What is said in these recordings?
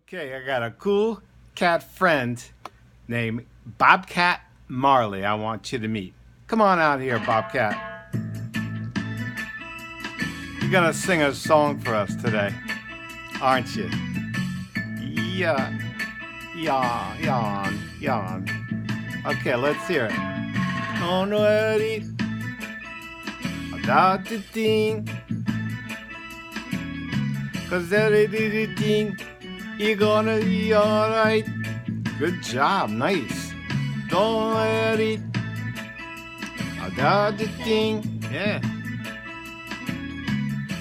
Okay, I got a cool cat friend named Bobcat Marley I want you to meet. Come on out here, Bobcat. You're gonna sing a song for us today, aren't you? Yeah, yawn. Okay, let's hear it. Don't worry about the thing, 'cause everything you're gonna be alright. Good job, nice. Don't worry about the thing, yeah.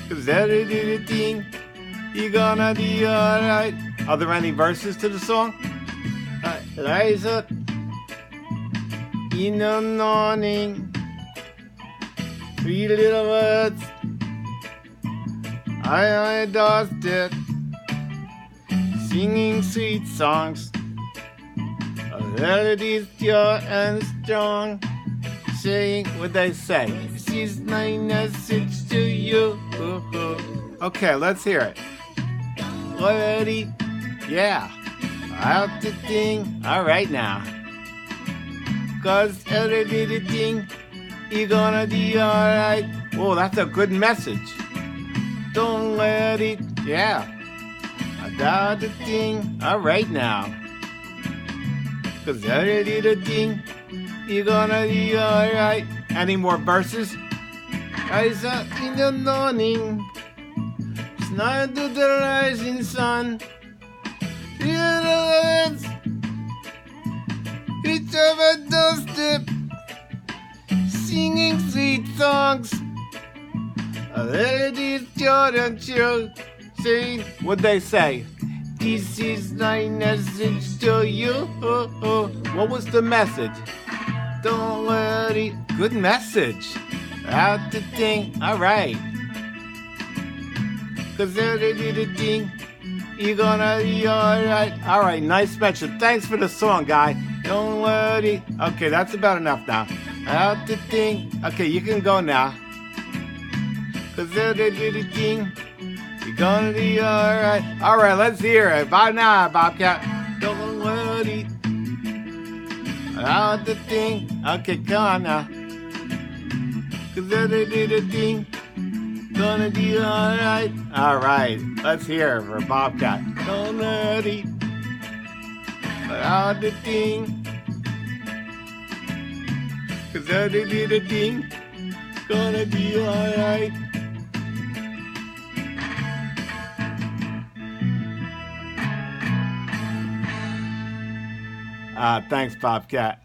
'Cause everything you're gonna be alright. Are there any verses to the song? Rise up in the morning, three little words I doorstep, singing sweet songs. Melodies pure and strong, saying what they say. This is my message to you. Okay, let's hear it. Already, yeah, out the thing. All right now, 'cause everything you're gonna be alright. Oh, that's a good message. Don't let it, yeah, about the thing. All right now, 'cause everything you're gonna be alright. Any more verses? Rise up in the morning, smile to the rising sun. Hear the words, each of a doorstep, singing sweet songs. Ladies, pure and true, saying what they say. This is my message to you. What was the message? Don't worry. Good message. Out the thing. All right. 'Cause everything you're gonna be all right. All right. Nice mention. Thanks for the song, guy. Don't worry. Okay, that's about enough now. Out the thing. Okay, you can go now. 'Cause everything you're gonna be alright. Alright, let's hear it. Bye now, Bobcat. Don't worry about the thing. Okay, come on now. 'Cause everything gonna be alright. Alright, let's hear it for Bobcat. Don't worry about the thing. 'Cause everything gonna be alright. Thanks, Bobcat.